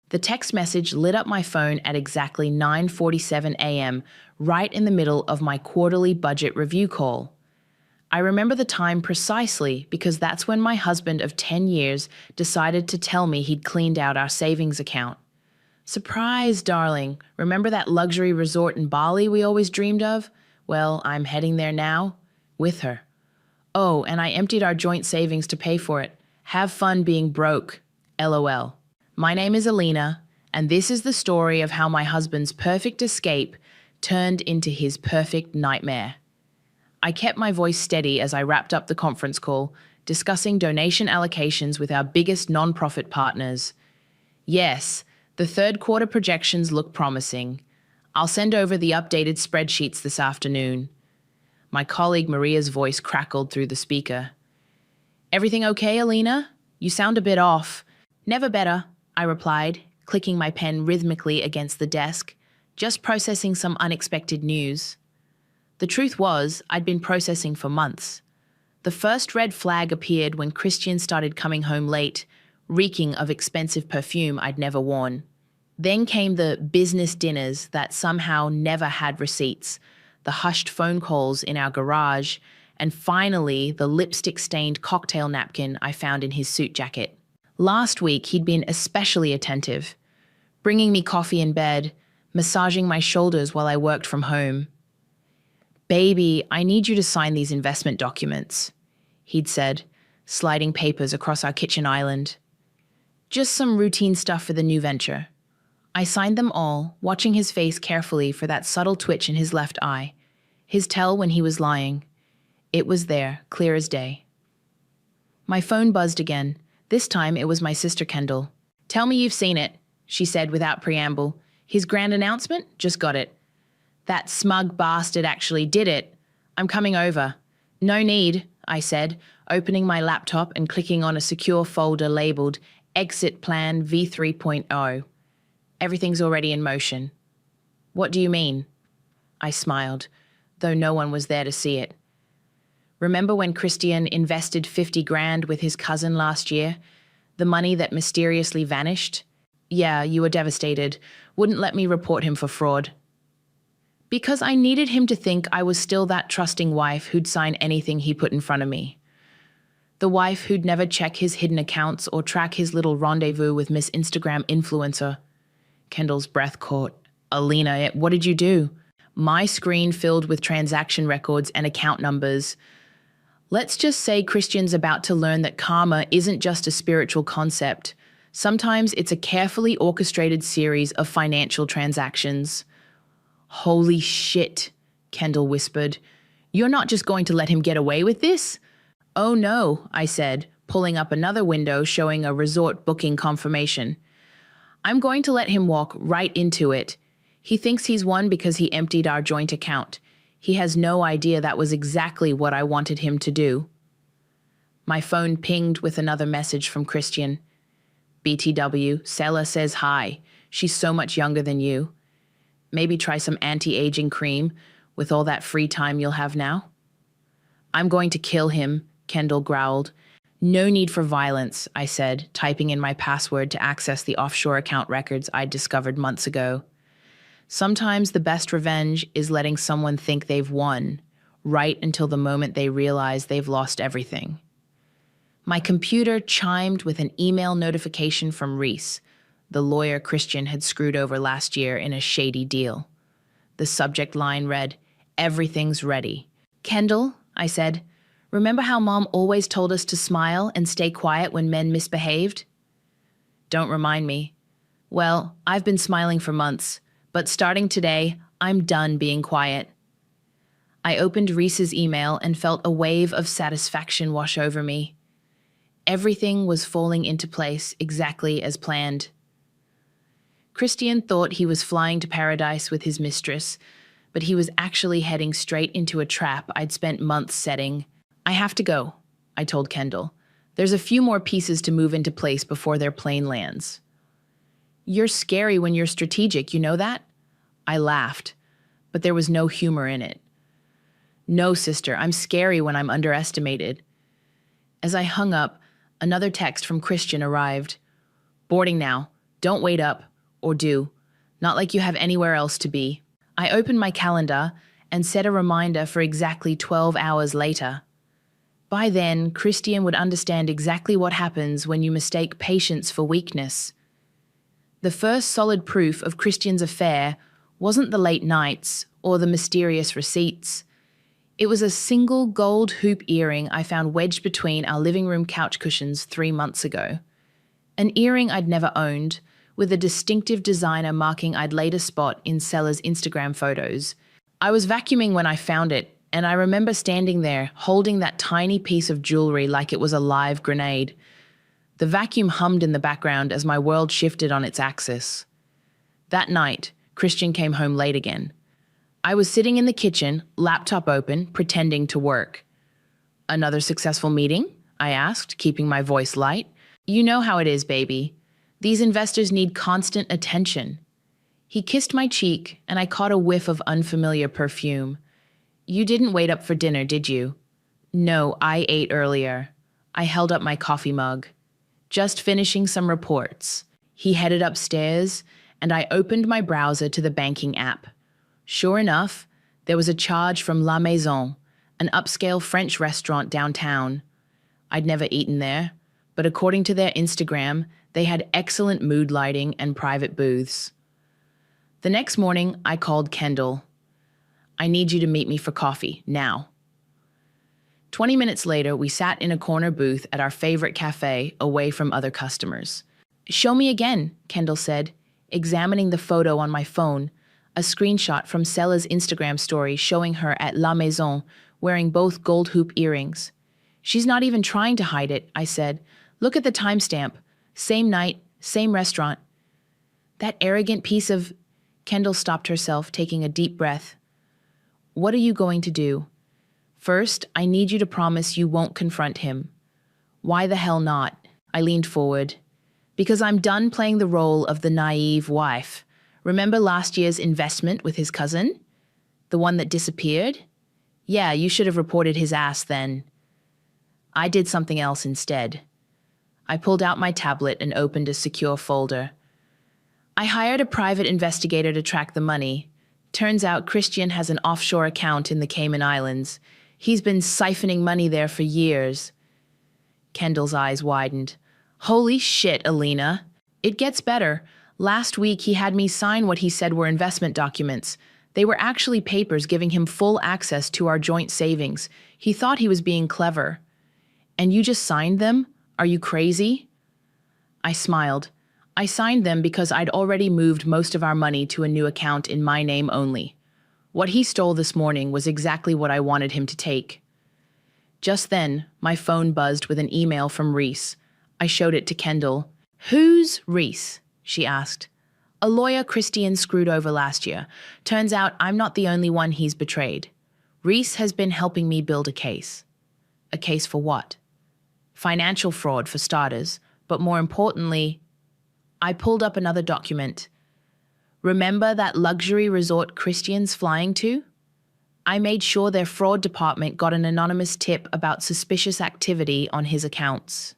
The text message lit up my phone at exactly 9:47 a.m., right in the middle of my quarterly budget review call. I remember the time precisely because that's when my husband of 10 years decided to tell me he'd cleaned out our savings account. Surprise, darling. Remember that luxury resort in Bali we always dreamed of? Well, I'm heading there now with her. Oh, and I emptied our joint savings to pay for it. Have fun being broke. LOL. My name is Alina, and this is the story of how my husband's perfect escape turned into his perfect nightmare. I kept my voice steady as I wrapped up the conference call, discussing donation allocations with our biggest nonprofit partners. Yes, the third quarter projections look promising. I'll send over the updated spreadsheets this afternoon. My colleague Maria's voice crackled through the speaker. Everything okay, Alina? You sound a bit off. Never better, I replied, clicking my pen rhythmically against the desk, just processing some unexpected news. The truth was, I'd been processing for months. The first red flag appeared when Christian started coming home late, reeking of expensive perfume I'd never worn. Then came the business dinners that somehow never had receipts, the hushed phone calls in our garage, and finally the lipstick-stained cocktail napkin I found in his suit jacket. Last week he'd been especially attentive, bringing me coffee in bed, massaging my shoulders while I worked from home. Baby, I need you to sign these investment documents, he'd said, sliding papers across our kitchen island. Just some routine stuff for the new venture. I signed them all, watching his face carefully for that subtle twitch in his left eye, his tell when he was lying. It was there, clear as day. My phone buzzed again. This time it was my sister Kendall. Tell me you've seen it, she said without preamble. His grand announcement? Just got it. That smug bastard actually did it. I'm coming over. No need, I said, opening my laptop and clicking on a secure folder labeled Exit Plan V3.0. Everything's already in motion. What do you mean? I smiled, though no one was there to see it. Remember when Christian invested 50 grand with his cousin last year? The money that mysteriously vanished? Yeah, you were devastated. Wouldn't let me report him for fraud. Because I needed him to think I was still that trusting wife who'd sign anything he put in front of me. The wife who'd never check his hidden accounts or track his little rendezvous with Miss Instagram influencer. Kendall's breath caught. Alina, what did you do? My screen filled with transaction records and account numbers. Let's just say Christian's about to learn that karma isn't just a spiritual concept. Sometimes it's a carefully orchestrated series of financial transactions. Holy shit, Kendall whispered. You're not just going to let him get away with this? Oh no, I said, pulling up another window showing a resort booking confirmation. I'm going to let him walk right into it. He thinks he's won because he emptied our joint account. He has no idea that was exactly what I wanted him to do. My phone pinged with another message from Christian. BTW, Sela says hi. She's so much younger than you. Maybe try some anti-aging cream with all that free time you'll have now. I'm going to kill him, Kendall growled. No need for violence, I said, typing in my password to access the offshore account records I'd discovered months ago. Sometimes the best revenge is letting someone think they've won, right until the moment they realize they've lost everything. My computer chimed with an email notification from Reese, the lawyer Christian had screwed over last year in a shady deal. The subject line read, "Everything's ready." Kendall, I said, remember how Mom always told us to smile and stay quiet when men misbehaved? Don't remind me. Well, I've been smiling for months, but starting today, I'm done being quiet. I opened Reese's email and felt a wave of satisfaction wash over me. Everything was falling into place exactly as planned. Christian thought he was flying to paradise with his mistress, but he was actually heading straight into a trap I'd spent months setting. I have to go, I told Kendall. There's a few more pieces to move into place before their plane lands. You're scary when you're strategic, you know that? I laughed, but there was no humor in it. No, sister, I'm scary when I'm underestimated. As I hung up, another text from Christian arrived. Boarding now. Don't wait up, or do. Not like you have anywhere else to be. I opened my calendar and set a reminder for exactly 12 hours later. By then, Christian would understand exactly what happens when you mistake patience for weakness. The first solid proof of Christian's affair wasn't the late nights or the mysterious receipts. It was a single gold hoop earring I found wedged between our living room couch cushions 3 months ago. An earring I'd never owned, with a distinctive designer marking I'd later spot in seller's Instagram photos. I was vacuuming when I found it, and I remember standing there holding that tiny piece of jewelry like it was a live grenade. The vacuum hummed in the background as my world shifted on its axis. That night, Christian came home late again. I was sitting in the kitchen, laptop open, pretending to work. "Another successful meeting?" I asked, keeping my voice light. "You know how it is, baby. These investors need constant attention." He kissed my cheek, and I caught a whiff of unfamiliar perfume. "You didn't wait up for dinner, did you?" "No, I ate earlier." I held up my coffee mug. "Just finishing some reports." He headed upstairs, and I opened my browser to the banking app. Sure enough, there was a charge from La Maison, an upscale French restaurant downtown. I'd never eaten there, but according to their Instagram, they had excellent mood lighting and private booths. The next morning, I called Kendall. "I need you to meet me for coffee, now." 20 minutes later, we sat in a corner booth at our favorite cafe, away from other customers. "Show me again," Kendall said, examining the photo on my phone, a screenshot from seller's Instagram story showing her at La Maison wearing both gold hoop earrings. "She's not even trying to hide it," I said. "Look at the timestamp. Same night, same restaurant." "That arrogant piece of—" Kendall stopped herself, taking a deep breath. "What are you going to do?" "First, I need you to promise you won't confront him." "Why the hell not?" I leaned forward. "Because I'm done playing the role of the naive wife. Remember last year's investment with his cousin? The one that disappeared? Yeah, you should have reported his ass then. I did something else instead." I pulled out my tablet and opened a secure folder. "I hired a private investigator to track the money. Turns out Christian has an offshore account in the Cayman Islands. He's been siphoning money there for years." Kendall's eyes widened. "Holy shit, Alina. It gets better. Last week he had me sign what he said were investment documents. They were actually papers giving him full access to our joint savings. He thought he was being clever." "And you just signed them? Are you crazy?" I smiled. "I signed them because I'd already moved most of our money to a new account in my name only. What he stole this morning was exactly what I wanted him to take." Just then, my phone buzzed with an email from Reese. I showed it to Kendall. "Who's Reese?" she asked. "A lawyer Christian screwed over last year. Turns out I'm not the only one he's betrayed. Reese has been helping me build a case." "A case for what?" "Financial fraud, for starters, but more importantly—" I pulled up another document. "Remember that luxury resort Christian's flying to? I made sure their fraud department got an anonymous tip about suspicious activity on his accounts."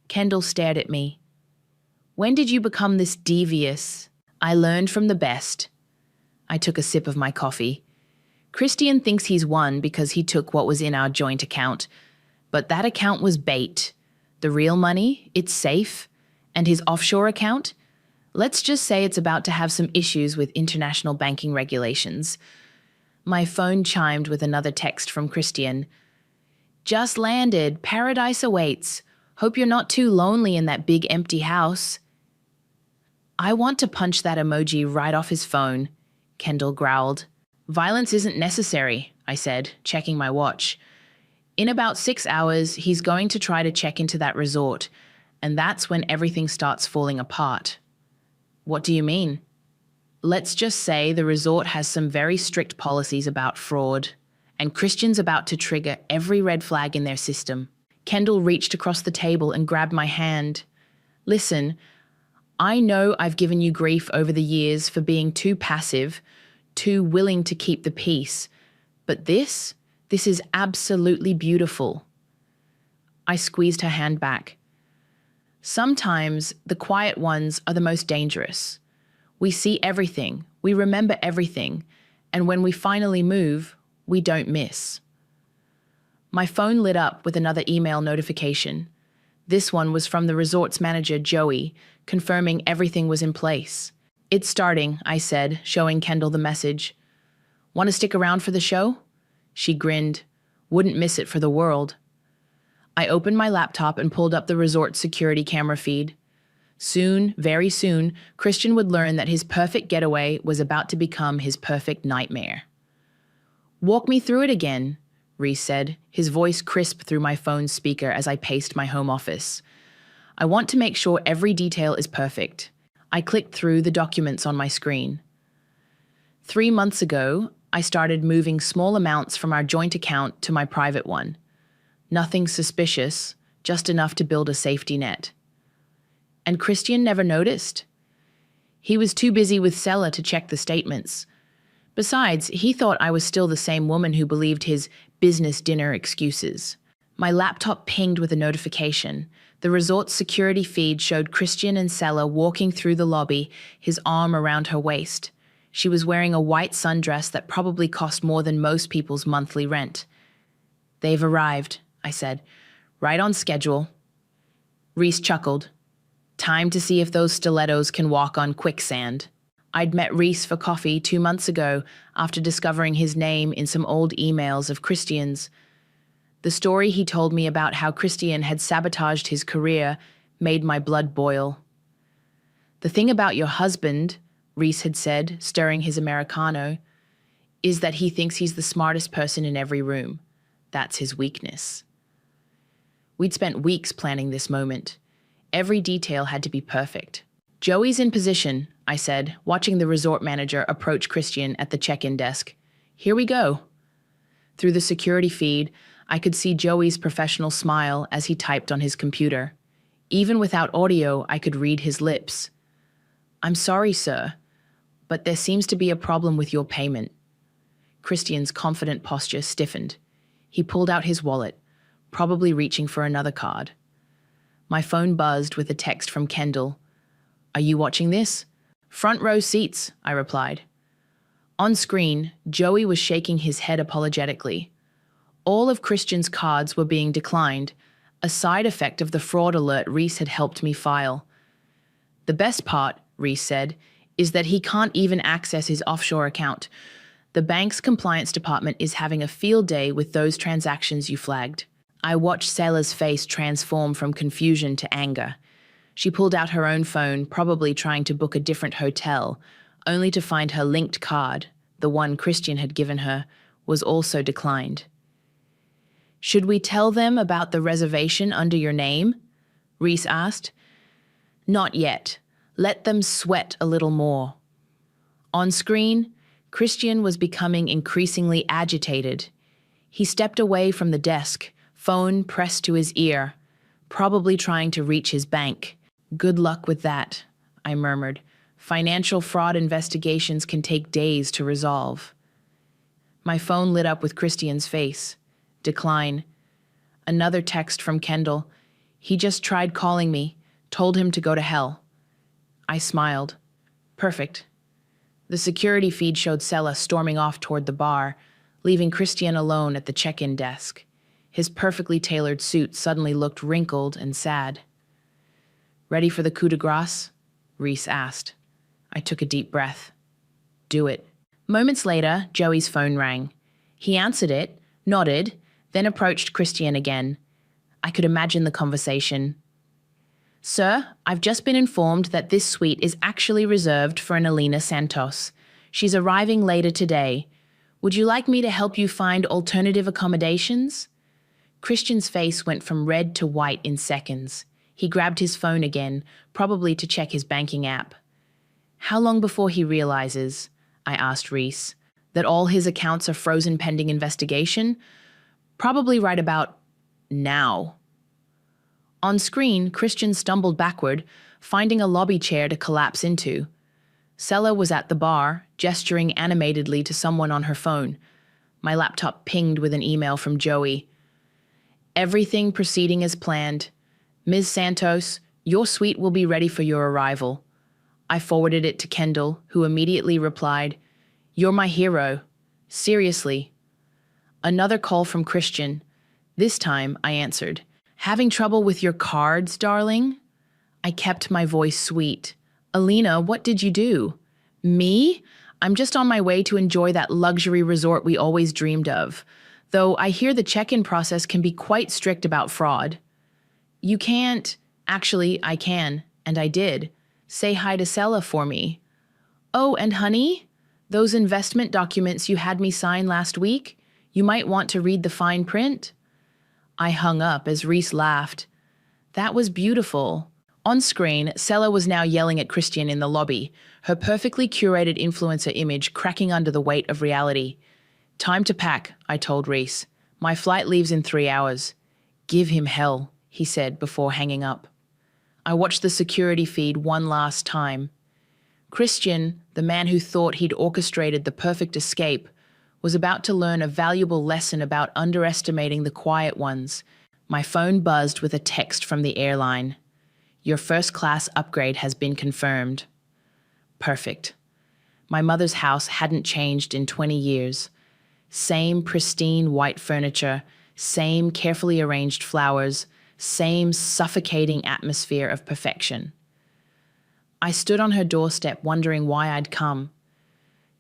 Kendall stared at me. "When did you become this devious?" "I learned from the best." I took a sip of my coffee. "Christian thinks he's won because he took what was in our joint account. But that account was bait. The real money, it's safe. And his offshore account? Let's just say it's about to have some issues with international banking regulations." My phone chimed with another text from Christian. "Just landed. Paradise awaits. Hope you're not too lonely in that big empty house." "I want to punch that emoji right off his phone," Kendall growled. "Violence isn't necessary," I said, checking my watch. "In about 6 hours, he's going to try to check into that resort, and that's when everything starts falling apart." "What do you mean?" "Let's just say the resort has some very strict policies about fraud, and Christian's about to trigger every red flag in their system." Kendall reached across the table and grabbed my hand. "Listen, I know I've given you grief over the years for being too passive, too willing to keep the peace, but this is absolutely beautiful." I squeezed her hand back. Sometimes the quiet ones are the most dangerous. We see everything, we remember everything, and when we finally move, we don't miss. My phone lit up with another email notification. This one was from the resort's manager, Joey, confirming everything was in place. "It's starting," I said, showing Kendall the message. "Want to stick around for the show?" She grinned. "Wouldn't miss it for the world." I opened my laptop and pulled up the resort security camera feed. Soon, very soon, Christian would learn that his perfect getaway was about to become his perfect nightmare. "Walk me through it again," Reese said, his voice crisp through my phone's speaker as I paced my home office. "I want to make sure every detail is perfect." I clicked through the documents on my screen. 3 months ago, I started moving small amounts from our joint account to my private one. Nothing suspicious, just enough to build a safety net. And Christian never noticed. He was too busy with Sella to check the statements. Besides, he thought I was still the same woman who believed his business dinner excuses. My laptop pinged with a notification. The resort's security feed showed Christian and Sella walking through the lobby, his arm around her waist. She was wearing a white sundress that probably cost more than most people's monthly rent. "They've arrived," I said. "Right on schedule." Reese chuckled. "Time to see if those stilettos can walk on quicksand." I'd met Reese for coffee 2 months ago after discovering his name in some old emails of Christian's. The story he told me about how Christian had sabotaged his career made my blood boil. "The thing about your husband," Reese had said, stirring his Americano, "is that he thinks he's the smartest person in every room. That's his weakness." We'd spent weeks planning this moment. Every detail had to be perfect. "Joey's in position," I said, watching the resort manager approach Christian at the check-in desk. "Here we go." Through the security feed, I could see Joey's professional smile as he typed on his computer. Even without audio, I could read his lips. "I'm sorry, sir, but there seems to be a problem with your payment." Christian's confident posture stiffened. He pulled out his wallet, probably reaching for another card. My phone buzzed with a text from Kendall. "Are you watching this?" "Front row seats," I replied. On screen, Joey was shaking his head apologetically. All of Christian's cards were being declined, a side effect of the fraud alert Reese had helped me file. "The best part," Reese said, "is that he can't even access his offshore account. The bank's compliance department is having a field day with those transactions you flagged." I watched Sella's face transform from confusion to anger. She pulled out her own phone, probably trying to book a different hotel, only to find her linked card, the one Christian had given her, was also declined. "Should we tell them about the reservation under your name?" Reese asked. "Not yet. Let them sweat a little more." On screen, Christian was becoming increasingly agitated. He stepped away from the desk, phone pressed to his ear, probably trying to reach his bank. "Good luck with that," I murmured. "Financial fraud investigations can take days to resolve." My phone lit up with Christian's face. Decline. Another text from Kendall. "He just tried calling me. Told him to go to hell." I smiled. Perfect. The security feed showed Sella storming off toward the bar, leaving Christian alone at the check-in desk. His perfectly tailored suit suddenly looked wrinkled and sad. "Ready for the coup de grace?" Reese asked. I took a deep breath. "Do it." Moments later, Joey's phone rang. He answered it, nodded, then approached Christian again. I could imagine the conversation. "Sir, I've just been informed that this suite is actually reserved for an Alina Santos. She's arriving later today. Would you like me to help you find alternative accommodations?" Christian's face went from red to white in seconds. He grabbed his phone again, probably to check his banking app. "How long before he realizes," I asked Reese, "that all his accounts are frozen pending investigation?" "Probably right about now." On screen, Christian stumbled backward, finding a lobby chair to collapse into. Sella was at the bar, gesturing animatedly to someone on her phone. My laptop pinged with an email from Joey. "Everything proceeding as planned. Ms. Santos, Your suite will be ready for your arrival. I forwarded it to Kendall, who immediately replied, You're my hero. Seriously. Another call from Christian. This time, I answered, Having trouble with your cards, darling? I kept my voice sweet. Alina, what did you do? Me? I'm just on my way to enjoy that luxury resort we always dreamed of. Though I hear the check-in process can be quite strict about fraud. You can't. Actually, I can, and I did. Say hi to Sella for me. Oh, and honey? Those investment documents you had me sign last week? You might want to read the fine print. I hung up as Reese laughed. That was beautiful. On screen, Sella was now yelling at Christian in the lobby, her perfectly curated influencer image cracking under the weight of reality. Time to pack, I told Reese. My flight leaves in 3 hours. Give him hell, he said before hanging up. I watched the security feed one last time. Christian, the man who thought he'd orchestrated the perfect escape, was about to learn a valuable lesson about underestimating the quiet ones. My phone buzzed with a text from the airline. Your first-class upgrade has been confirmed. Perfect. My mother's house hadn't changed in 20 years. Same pristine white furniture, same carefully arranged flowers, same suffocating atmosphere of perfection. I stood on her doorstep wondering why I'd come.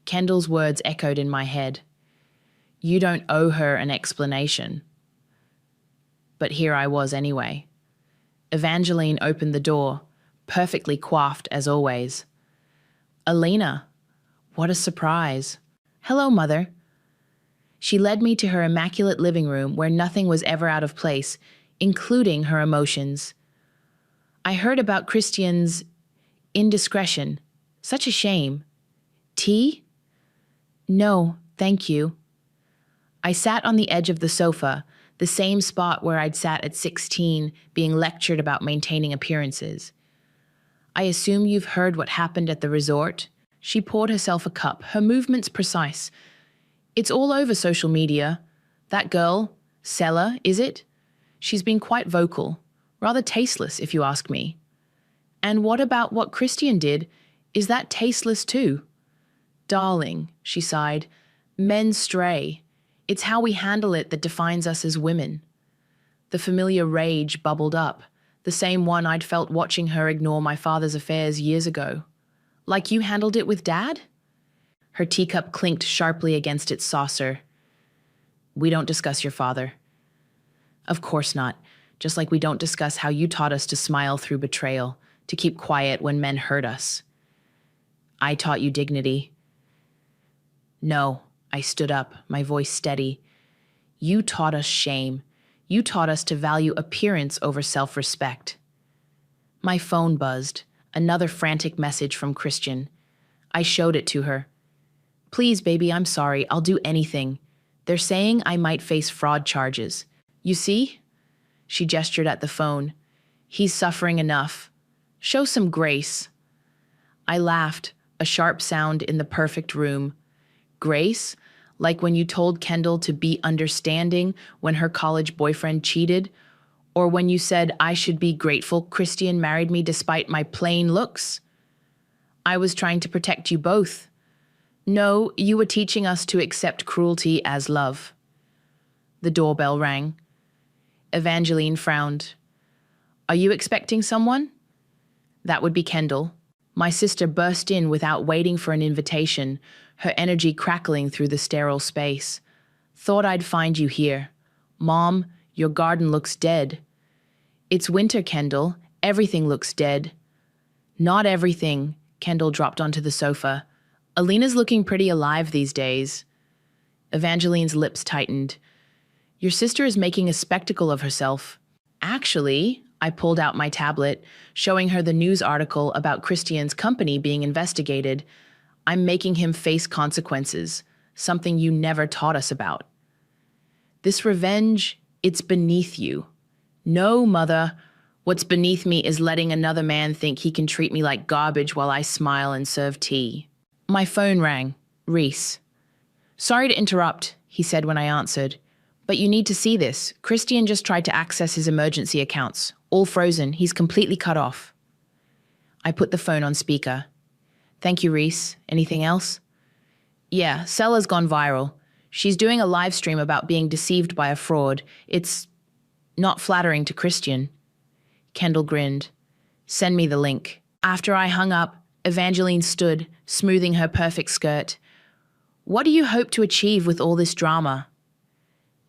Kendall's words echoed in my head. You don't owe her an explanation. But here I was anyway. Evangeline opened the door, perfectly coiffed as always. Alina, what a surprise. Hello, Mother. She led me to her immaculate living room where nothing was ever out of place, including her emotions. I heard about Christian's indiscretion. Such a shame. Tea? No, thank you. I sat on the edge of the sofa, the same spot where I'd sat at 16, being lectured about maintaining appearances. I assume you've heard what happened at the resort? She poured herself a cup, her movements precise. It's all over social media. That girl, Sella, is it? She's been quite vocal, rather tasteless if you ask me. And what about what Christian did? Is that tasteless too? Darling, she sighed, men stray. It's how we handle it that defines us as women. The familiar rage bubbled up, the same one I'd felt watching her ignore my father's affairs years ago. Like you handled it with Dad? Her teacup clinked sharply against its saucer. We don't discuss your father. Of course not, just like we don't discuss how you taught us to smile through betrayal, to keep quiet when men hurt us. I taught you dignity. No, I stood up, my voice steady. You taught us shame. You taught us to value appearance over self-respect. My phone buzzed, another frantic message from Christian. I showed it to her. Please, baby, I'm sorry. I'll do anything. They're saying I might face fraud charges. You see? She gestured at the phone. He's suffering enough. Show some grace. I laughed, a sharp sound in the perfect room. Grace? Like when you told Kendall to be understanding when her college boyfriend cheated? Or when you said I should be grateful Christian married me despite my plain looks? I was trying to protect you both. No, you were teaching us to accept cruelty as love. The doorbell rang. Evangeline frowned. Are you expecting someone? That would be Kendall. My sister burst in without waiting for an invitation, her energy crackling through the sterile space. Thought I'd find you here. Mom, your garden looks dead. It's winter, Kendall. Everything looks dead. Not everything, Kendall dropped onto the sofa. Alina's looking pretty alive these days. Evangeline's lips tightened. Your sister is making a spectacle of herself. Actually, I pulled out my tablet, showing her the news article about Christian's company being investigated. I'm making him face consequences, something you never taught us about. This revenge, it's beneath you. No, Mother. What's beneath me is letting another man think he can treat me like garbage while I smile and serve tea. My phone rang. Reese. Sorry to interrupt, he said when I answered. But you need to see this. Christian just tried to access his emergency accounts. All frozen. He's completely cut off. I put the phone on speaker. Thank you, Reese. Anything else? Yeah, Sella's gone viral. She's doing a live stream about being deceived by a fraud. It's not flattering to Christian. Kendall grinned. Send me the link. After I hung up, Evangeline stood, smoothing her perfect skirt. What do you hope to achieve with all this drama?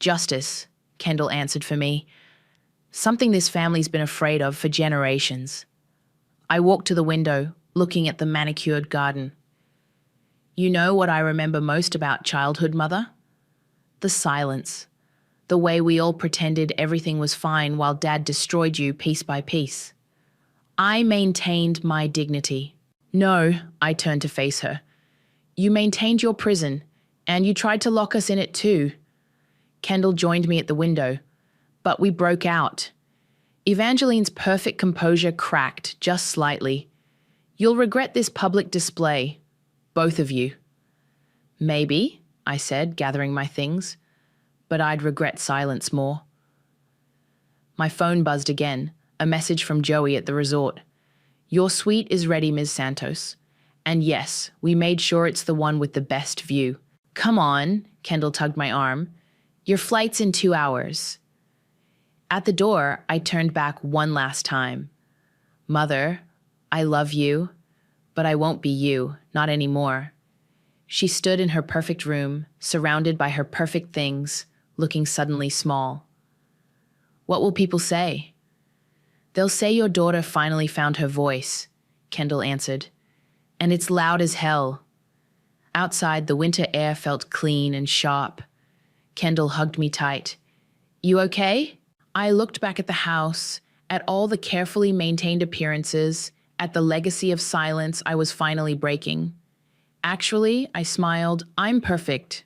Justice, Kendall answered for me. Something this family's been afraid of for generations. I walked to the window, looking at the manicured garden. You know what I remember most about childhood, Mother? The silence. The way we all pretended everything was fine while Dad destroyed you piece by piece. I maintained my dignity. No, I turned to face her. You maintained your prison, and you tried to lock us in it too. Kendall joined me at the window, but we broke out. Evangeline's perfect composure cracked just slightly. You'll regret this public display, both of you. Maybe, I said, gathering my things, but I'd regret silence more. My phone buzzed again, a message from Joey at the resort. Your suite is ready, Ms. Santos. And yes, we made sure it's the one with the best view. Come on, Kendall tugged my arm. Your flight's in 2 hours. At the door, I turned back one last time. Mother, I love you, but I won't be you, not anymore. She stood in her perfect room, surrounded by her perfect things, looking suddenly small. What will people say? They'll say your daughter finally found her voice, Kendall answered. And it's loud as hell. Outside, the winter air felt clean and sharp. Kendall hugged me tight. You okay? I looked back at the house, at all the carefully maintained appearances, at the legacy of silence I was finally breaking. Actually, I smiled, I'm perfect.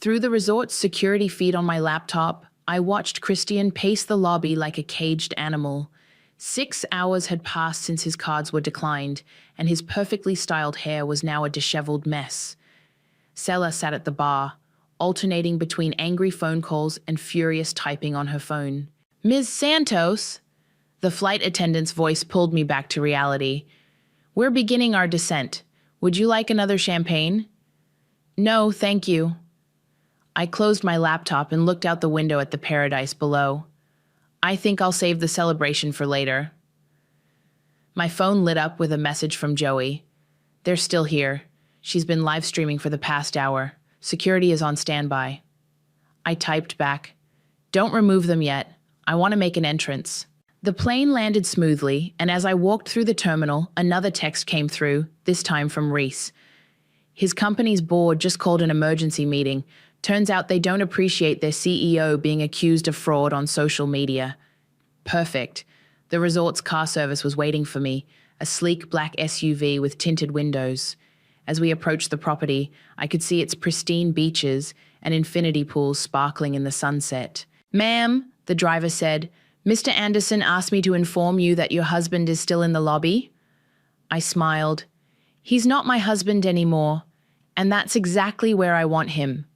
Through the resort's security feed on my laptop, I watched Christian pace the lobby like a caged animal. 6 hours had passed since his cards were declined, and his perfectly styled hair was now a disheveled mess. Sella sat at the bar, alternating between angry phone calls and furious typing on her phone. Ms. Santos! The flight attendant's voice pulled me back to reality. We're beginning our descent. Would you like another champagne? No, thank you. I closed my laptop and looked out the window at the paradise below. I think I'll save the celebration for later. My phone lit up with a message from Joey. They're still here. She's been live streaming for the past hour. Security is on standby. I typed back, don't remove them yet. I want to make an entrance. The plane landed smoothly, and as I walked through the terminal, another text came through, this time from Reese. His company's board just called an emergency meeting. Turns out they don't appreciate their CEO being accused of fraud on social media. Perfect. The resort's car service was waiting for me, a sleek black SUV with tinted windows. As we approached the property, I could see its pristine beaches and infinity pools sparkling in the sunset. Ma'am, the driver said, Mr. Anderson asked me to inform you that your husband is still in the lobby. I smiled. He's not my husband anymore, and that's exactly where I want him.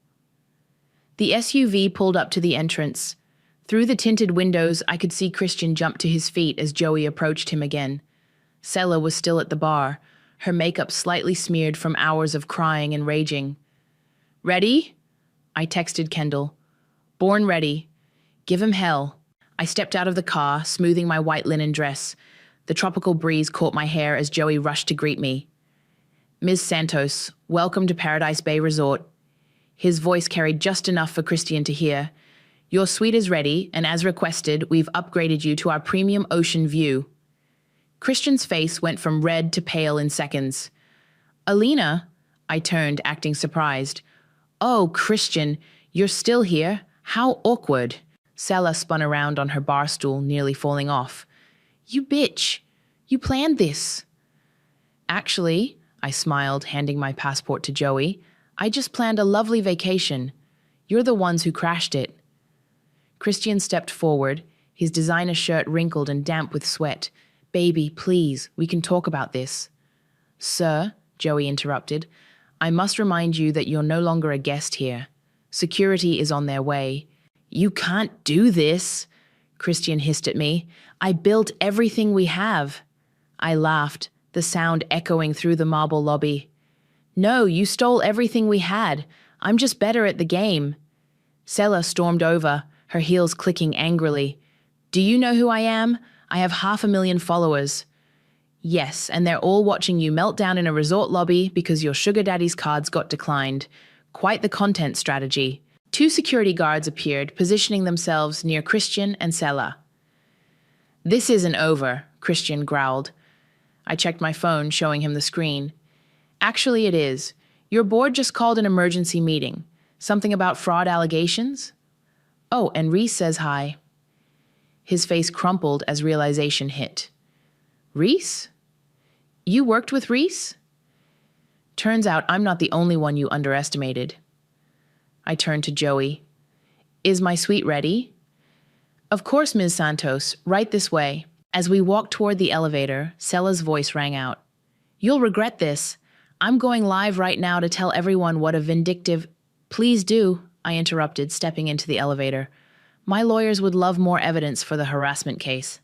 The SUV pulled up to the entrance. Through the tinted windows, I could see Christian jump to his feet as Joey approached him again. Sella was still at the bar, her makeup slightly smeared from hours of crying and raging. Ready? I texted Kendall. Born ready. Give him hell. I stepped out of the car, smoothing my white linen dress. The tropical breeze caught my hair as Joey rushed to greet me. Ms. Santos, welcome to Paradise Bay Resort. His voice carried just enough for Christian to hear. Your suite is ready, and as requested, we've upgraded you to our premium ocean view. Christian's face went from red to pale in seconds. Alina, I turned, acting surprised. Oh, Christian, you're still here? How awkward. Sella spun around on her bar stool, nearly falling off. You bitch. You planned this. Actually, I smiled, handing my passport to Joey. I just planned a lovely vacation. You're the ones who crashed it. Christian stepped forward, his designer shirt wrinkled and damp with sweat. Baby, please, we can talk about this. Sir, Joey interrupted, I must remind you that you're no longer a guest here. Security is on their way. You can't do this. Christian hissed at me. I built everything we have. I laughed, the sound echoing through the marble lobby. No, you stole everything we had. I'm just better at the game. Sela stormed over, her heels clicking angrily. Do you know who I am? I have 500,000 followers. Yes, and they're all watching you melt down in a resort lobby because your sugar daddy's cards got declined. Quite the content strategy. 2 security guards appeared, positioning themselves near Christian and Sela. This isn't over, Christian growled. I checked my phone, showing him the screen. Actually, it is. Your board just called an emergency meeting. Something about fraud allegations? Oh, and Reese says hi. His face crumpled as realization hit. Reese? You worked with Reese? Turns out I'm not the only one you underestimated. I turned to Joey. Is my suite ready? Of course, Ms. Santos, right this way. As we walked toward the elevator, Sela's voice rang out. You'll regret this. I'm going live right now to tell everyone what a vindictive... Please do, I interrupted, stepping into the elevator. My lawyers would love more evidence for the harassment case.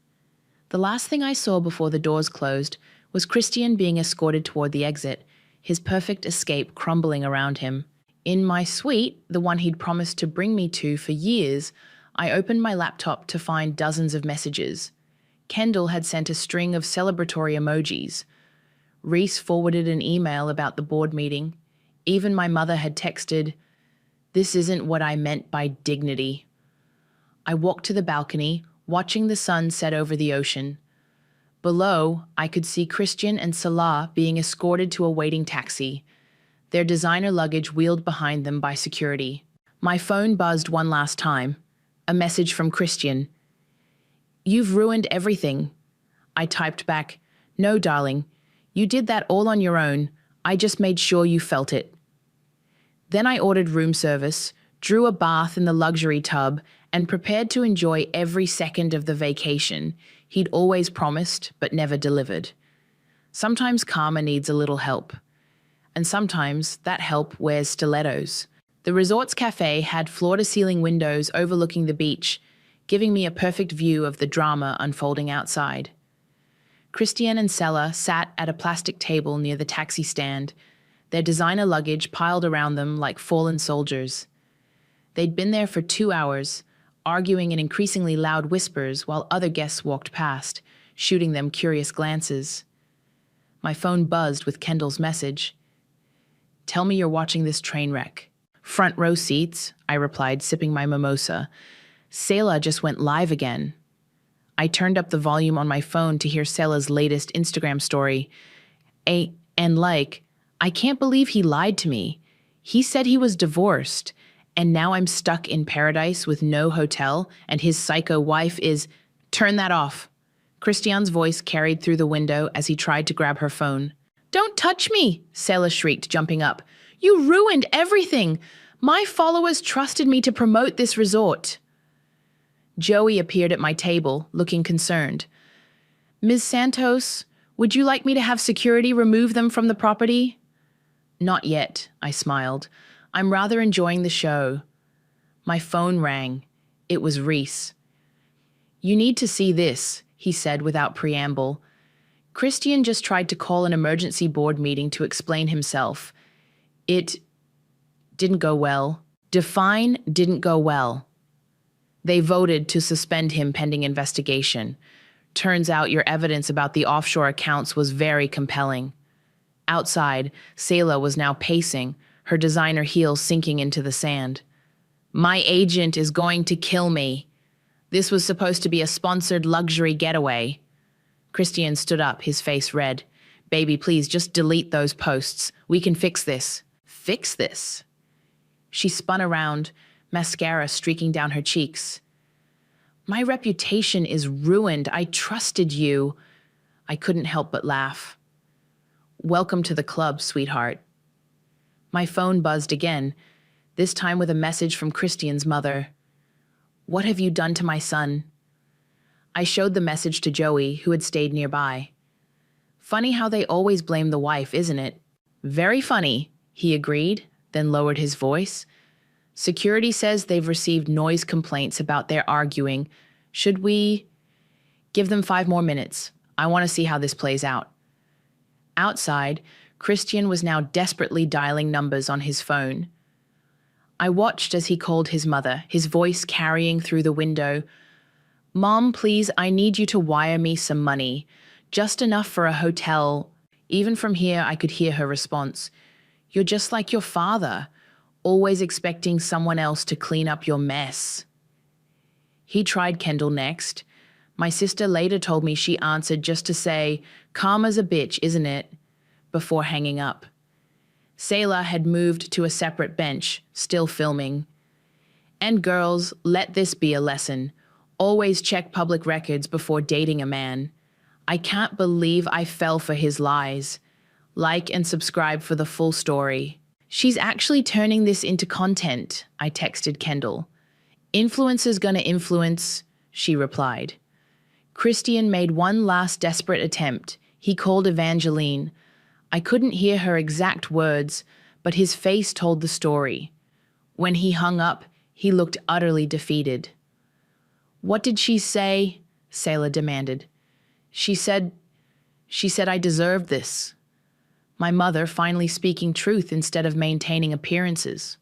The last thing I saw before the doors closed was Christian being escorted toward the exit, his perfect escape crumbling around him. In my suite, the one he'd promised to bring me to for years, I opened my laptop to find dozens of messages. Kendall had sent a string of celebratory emojis. Reese forwarded an email about the board meeting. Even my mother had texted, "This isn't what I meant by dignity." I walked to the balcony, watching the sun set over the ocean. Below, I could see Christian and Salah being escorted to a waiting taxi, their designer luggage wheeled behind them by security. My phone buzzed one last time. A message from Christian. You've ruined everything. I typed back, No, darling. You did that all on your own. I just made sure you felt it. Then I ordered room service, drew a bath in the luxury tub, and prepared to enjoy every second of the vacation he'd always promised but never delivered. Sometimes karma needs a little help. And sometimes that help wears stilettos. The resort's cafe had floor-to-ceiling windows overlooking the beach, giving me a perfect view of the drama unfolding outside. Christian and Sela sat at a plastic table near the taxi stand, their designer luggage piled around them like fallen soldiers. They'd been there for 2 hours, arguing in increasingly loud whispers while other guests walked past, shooting them curious glances. My phone buzzed with Kendall's message. Tell me you're watching this train wreck. Front row seats, I replied, sipping my mimosa. Sela just went live again. I turned up the volume on my phone to hear Sela's latest Instagram story. I can't believe he lied to me. He said he was divorced, and now I'm stuck in paradise with no hotel, and his psycho wife is... Turn that off. Christian's voice carried through the window as he tried to grab her phone. Don't touch me, Sela shrieked, jumping up. You ruined everything. My followers trusted me to promote this resort. Joey appeared at my table, looking concerned. Ms. Santos, would you like me to have security remove them from the property? Not yet, I smiled. I'm rather enjoying the show. My phone rang. It was Reese. You need to see this, he said without preamble. Christian just tried to call an emergency board meeting to explain himself. It didn't go well. Define didn't go well. They voted to suspend him pending investigation. Turns out your evidence about the offshore accounts was very compelling. Outside, Sela was now pacing, her designer heels sinking into the sand. My agent is going to kill me. This was supposed to be a sponsored luxury getaway. Christian stood up, his face red. Baby, please just delete those posts. We can fix this. Fix this? She spun around, mascara streaking down her cheeks. My reputation is ruined. I trusted you. I couldn't help but laugh. Welcome to the club, sweetheart. My phone buzzed again, this time with a message from Christian's mother. What have you done to my son? I showed the message to Joey, who had stayed nearby. Funny how they always blame the wife, isn't it? Very funny, he agreed, then lowered his voice. Security says they've received noise complaints about their arguing. Should we give them 5 more minutes? I want to see how this plays out. Outside, Christian was now desperately dialing numbers on his phone. I watched as he called his mother, his voice carrying through the window. "Mom, please, I need you to wire me some money. Just enough for a hotel." Even from here, I could hear her response. "You're just like your father, always expecting someone else to clean up your mess." He tried Kendall next. My sister later told me she answered just to say, "Calm as a bitch, isn't it?" before hanging up. Selah had moved to a separate bench, still filming. And girls, let this be a lesson. Always check public records before dating a man. I can't believe I fell for his lies. Like and subscribe for the full story. "She's actually turning this into content," I texted Kendall. "Influencer's gonna influence," she replied. Christian made one last desperate attempt. He called Evangeline. I couldn't hear her exact words, but his face told the story. When he hung up, he looked utterly defeated. "What did she say?" Selah demanded. She said I deserved this." My mother finally speaking truth instead of maintaining appearances.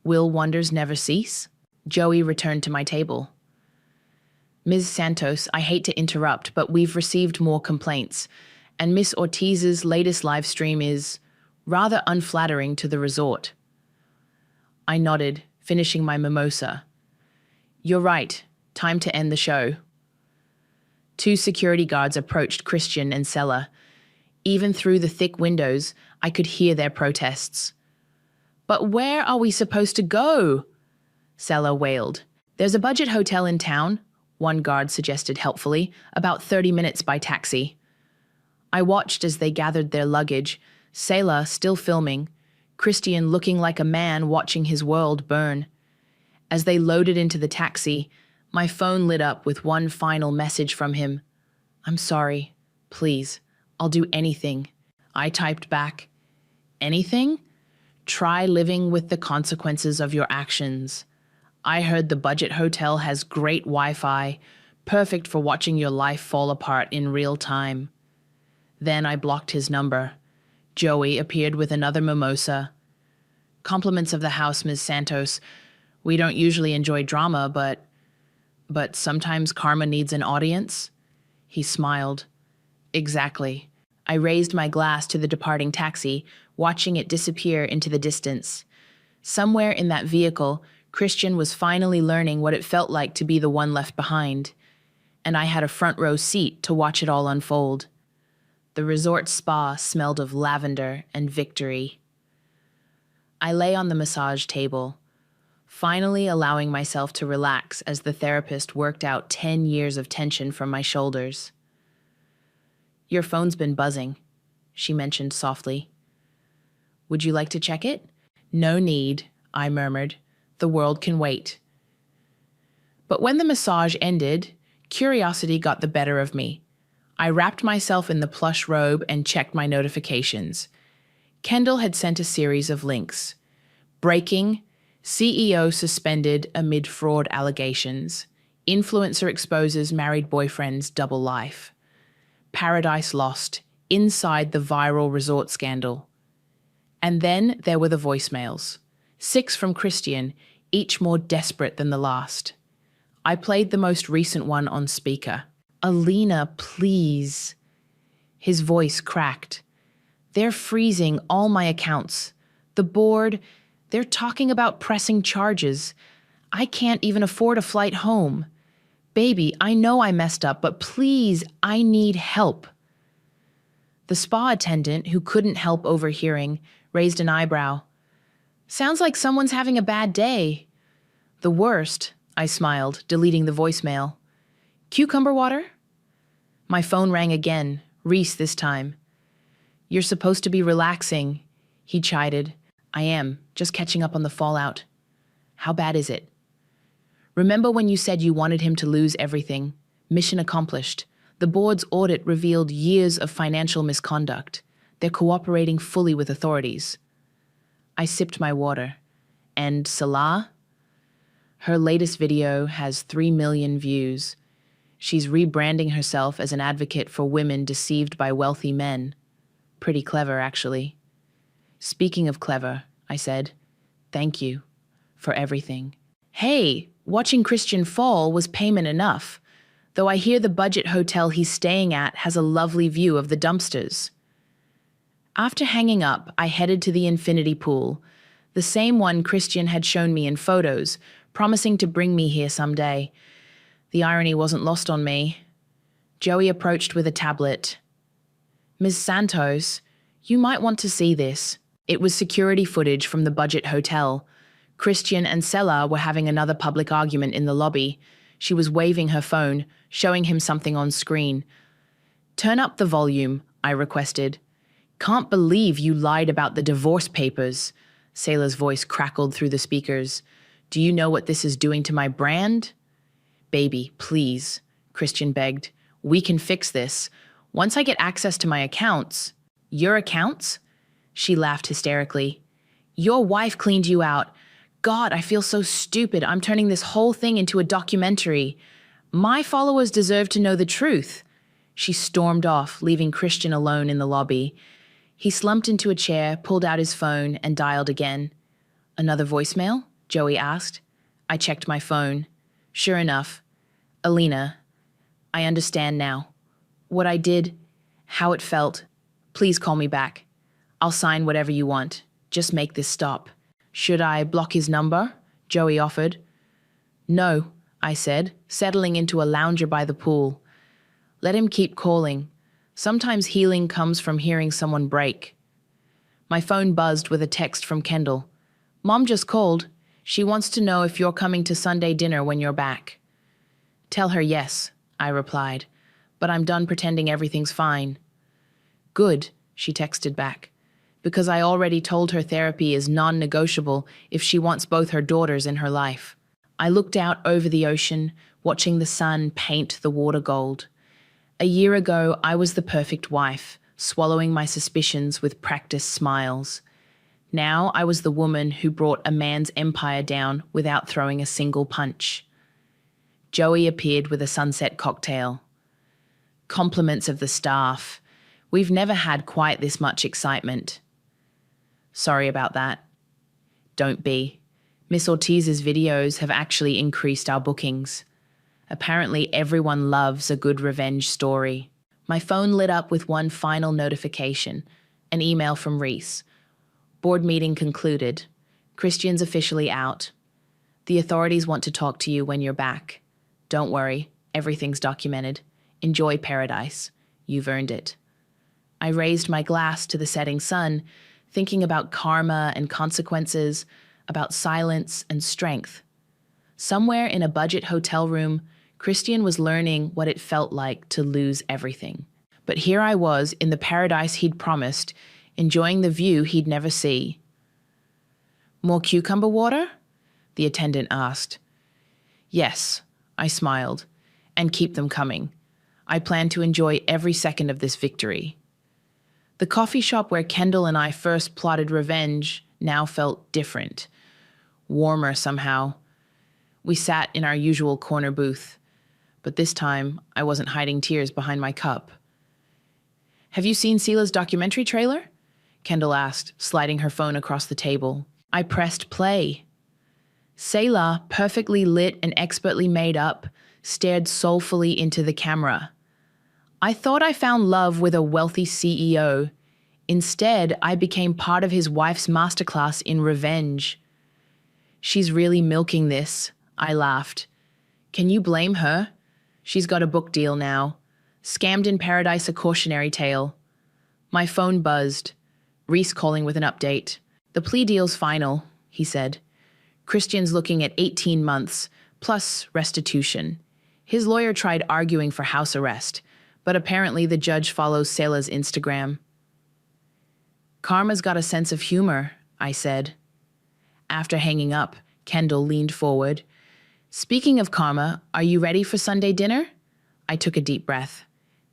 Will wonders never cease? Joey returned to my table. "Ms. Santos, I hate to interrupt, but we've received more complaints, and Miss Ortiz's latest live stream is rather unflattering to the resort." I nodded, finishing my mimosa. "You're right. Time to end the show." 2 security guards approached Christian and Selah. Even through the thick windows, I could hear their protests. "But where are we supposed to go?" Selah wailed. "There's a budget hotel in town," one guard suggested helpfully, "about 30 minutes by taxi." I watched as they gathered their luggage, Selah still filming, Christian looking like a man watching his world burn. As they loaded into the taxi, my phone lit up with one final message from him. "I'm sorry. Please. I'll do anything." I typed back, "Anything? Try living with the consequences of your actions. I heard the budget hotel has great Wi-Fi, perfect for watching your life fall apart in real time." Then I blocked his number. Joey appeared with another mimosa. "Compliments of the house, Ms. Santos. We don't usually enjoy drama, but sometimes karma needs an audience." He smiled. "Exactly." I raised my glass to the departing taxi, watching it disappear into the distance. Somewhere in that vehicle, Christian was finally learning what it felt like to be the one left behind, and I had a front row seat to watch it all unfold. The resort spa smelled of lavender and victory. I lay on the massage table, finally allowing myself to relax as the therapist worked out 10 years of tension from my shoulders. "Your phone's been buzzing," she mentioned softly. "Would you like to check it?" "No need," I murmured. "The world can wait." But when the massage ended, curiosity got the better of me. I wrapped myself in the plush robe and checked my notifications. Kendall had sent a series of links. Breaking: CEO suspended amid fraud allegations. Influencer exposes married boyfriend's double life. Paradise lost, inside the viral resort scandal. And then there were the voicemails. 6 from Christian, each more desperate than the last. I played the most recent one on speaker. "Alina, please." His voice cracked. "They're freezing all my accounts. The board, they're talking about pressing charges. I can't even afford a flight home. Baby, I know I messed up, but please, I need help." The spa attendant, who couldn't help overhearing, raised an eyebrow. "Sounds like someone's having a bad day." "The worst," I smiled, deleting the voicemail. "Cucumber water?" My phone rang again, Reese this time. "You're supposed to be relaxing," he chided. "I am, just catching up on the fallout." "How bad is it?" "Remember when you said you wanted him to lose everything? Mission accomplished. The board's audit revealed years of financial misconduct. They're cooperating fully with authorities." I sipped my water. "And Salah?" Her latest video has 3 million views. She's rebranding herself as an advocate for women deceived by wealthy men. Pretty clever, actually. Speaking of clever, I said, thank you for everything. Hey, watching Christian fall was payment enough, though I hear the budget hotel he's staying at has a lovely view of the dumpsters. After hanging up, I headed to the infinity pool, the same one Christian had shown me in photos, promising to bring me here someday. The irony wasn't lost on me. Joey approached with a tablet. Ms. Santos, you might want to see this. It was security footage from the budget hotel. Christian and Sela were having another public argument in the lobby. She was waving her phone, showing him something on screen. Turn up the volume, I requested. Can't believe you lied about the divorce papers. Sela's voice crackled through the speakers. Do you know what this is doing to my brand? Baby, please, Christian begged. We can fix this. Once I get access to my accounts. Your accounts? She laughed hysterically. Your wife cleaned you out. God, I feel so stupid. I'm turning this whole thing into a documentary. My followers deserve to know the truth. She stormed off, leaving Christian alone in the lobby. He slumped into a chair, pulled out his phone, and dialed again. Another voicemail? Joey asked. I checked my phone. Sure enough. Alina, I understand now. What I did, how it felt. Please call me back. I'll sign whatever you want. Just make this stop. Should I block his number? Joey offered. No, I said, settling into a lounger by the pool. Let him keep calling. Sometimes healing comes from hearing someone break. My phone buzzed with a text from Kendall. Mom just called. She wants to know if you're coming to Sunday dinner when you're back. Tell her yes, I replied, but I'm done pretending everything's fine. Good, she texted back, because I already told her therapy is non-negotiable if she wants both her daughters in her life. I looked out over the ocean, watching the sun paint the water gold. A year ago, I was the perfect wife, swallowing my suspicions with practiced smiles. Now I was the woman who brought a man's empire down without throwing a single punch. Joey appeared with a sunset cocktail. Compliments of the staff. We've never had quite this much excitement. Sorry about that. Don't be. Miss Ortiz's videos have actually increased our bookings. Apparently everyone loves a good revenge story. My phone lit up with one final notification, an email from Reese. Board meeting concluded. Christian's officially out. The authorities want to talk to you when you're back. Don't worry, everything's documented. Enjoy paradise. You've earned it. I raised my glass to the setting sun, thinking about karma and consequences, about silence and strength. Somewhere in a budget hotel room, Christian was learning what it felt like to lose everything. But here I was in the paradise he'd promised, enjoying the view he'd never see. More cucumber water? The attendant asked. Yes, I smiled, and keep them coming. I plan to enjoy every second of this victory. The coffee shop where Kendall and I first plotted revenge now felt different, warmer somehow. We sat in our usual corner booth, but this time I wasn't hiding tears behind my cup. Have you seen Sela's documentary trailer? Kendall asked, sliding her phone across the table. I pressed play. Sela, perfectly lit and expertly made up, stared soulfully into the camera. I thought I found love with a wealthy CEO. Instead, I became part of his wife's masterclass in revenge. She's really milking this, I laughed. Can you blame her? She's got a book deal now. Scammed in Paradise, a cautionary tale. My phone buzzed. Reese calling with an update. The plea deal's final, he said. Christian's looking at 18 months, plus restitution. His lawyer tried arguing for house arrest, but apparently the judge follows Sela's Instagram. Karma's got a sense of humor, I said. After hanging up, Kendall leaned forward. Speaking of karma, are you ready for Sunday dinner? I took a deep breath.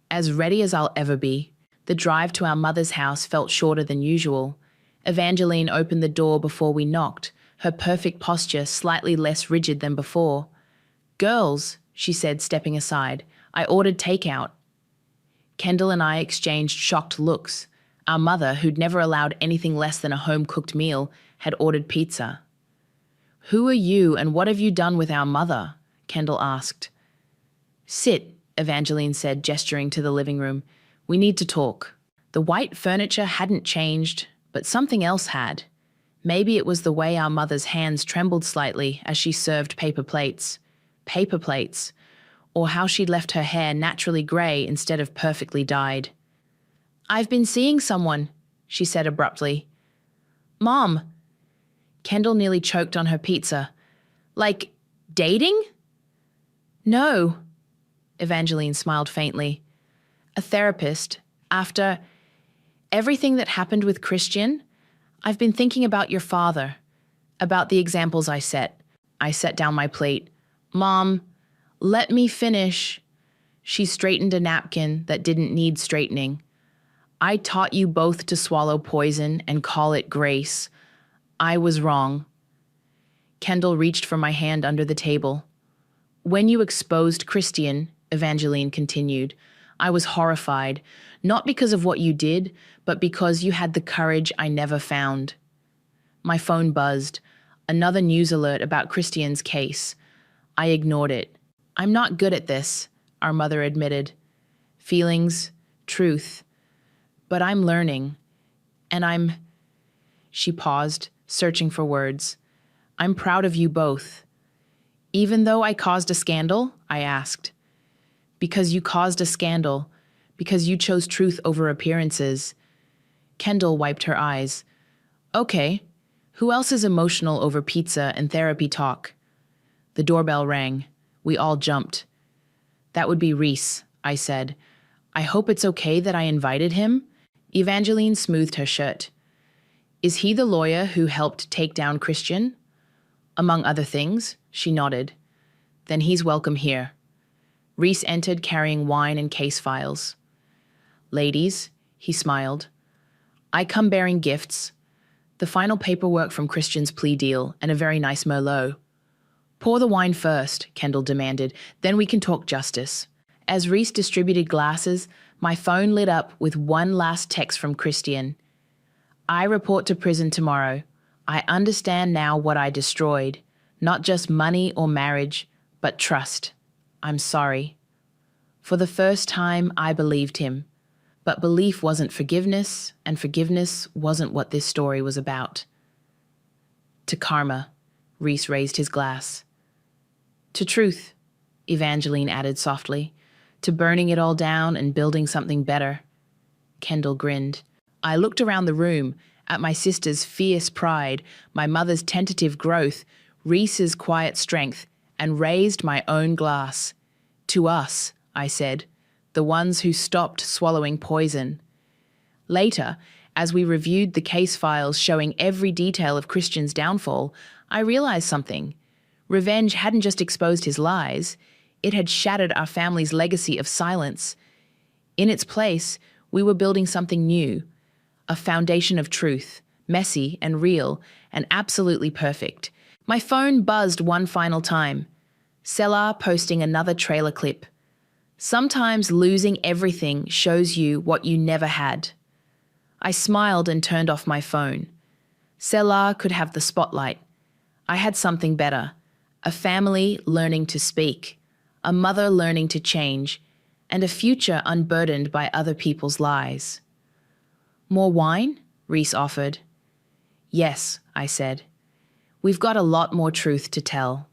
As ready as I'll ever be. The drive to our mother's house felt shorter than usual. Evangeline opened the door before we knocked, her perfect posture slightly less rigid than before. "Girls," she said, stepping aside, "I ordered takeout." Kendall and I exchanged shocked looks. Our mother, who'd never allowed anything less than a home-cooked meal, had ordered pizza. "Who are you and what have you done with our mother?" Kendall asked. "Sit," Evangeline said, gesturing to the living room. "We need to talk." The white furniture hadn't changed, but something else had. Maybe it was the way our mother's hands trembled slightly as she served paper plates. Paper plates. Or how she'd left her hair naturally grey instead of perfectly dyed. "I've been seeing someone," she said abruptly. "Mom." Kendall nearly choked on her pizza. "Like, dating?" "No." Evangeline smiled faintly. "A therapist. After everything that happened with Christian, I've been thinking about your father, about the examples I set." I set down my plate. "Mom, let me finish." She straightened a napkin that didn't need straightening. "I taught you both to swallow poison and call it grace. I was wrong." Kendall reached for my hand under the table. "When you exposed Christian," Evangeline continued, "I was horrified, not because of what you did, but because you had the courage I never found." My phone buzzed. Another news alert about Christian's case. I ignored it. "I'm not good at this," our mother admitted. "Feelings, truth. But I'm learning. And She paused, searching for words. "I'm proud of you both." "Even though I caused a scandal?" I asked. "Because you caused a scandal. Because you chose truth over appearances." Kendall wiped her eyes. "Okay. Who else is emotional over pizza and therapy talk?" The doorbell rang. We all jumped. "That would be Reese," I said. "I hope it's okay that I invited him." Evangeline smoothed her shirt. "Is he the lawyer who helped take down Christian?" "Among other things," she nodded. "Then he's welcome here." Reese entered carrying wine and case files. "Ladies," he smiled. "I come bearing gifts. The final paperwork from Christian's plea deal and a very nice Merlot." "Pour the wine first," Kendall demanded. "Then we can talk justice." As Reese distributed glasses, my phone lit up with one last text from Christian. "I report to prison tomorrow. I understand now what I destroyed. Not just money or marriage, but trust. I'm sorry." For the first time, I believed him. But belief wasn't forgiveness, and forgiveness wasn't what this story was about. "To karma," Reese raised his glass. "To truth," Evangeline added softly. "To burning it all down and building something better." Kendall grinned. I looked around the room, at my sister's fierce pride, my mother's tentative growth, Reese's quiet strength, and raised my own glass. "To us," I said, "the ones who stopped swallowing poison." Later, as we reviewed the case files showing every detail of Christian's downfall, I realized something. Revenge hadn't just exposed his lies, it had shattered our family's legacy of silence. In its place, we were building something new, a foundation of truth, messy and real, and absolutely perfect. My phone buzzed one final time. Selah posting another trailer clip. "Sometimes losing everything shows you what you never had." I smiled and turned off my phone. Selah could have the spotlight. I had something better. A family learning to speak, a mother learning to change, and a future unburdened by other people's lies. "More wine?" Reese offered. "Yes," I said. "We've got a lot more truth to tell."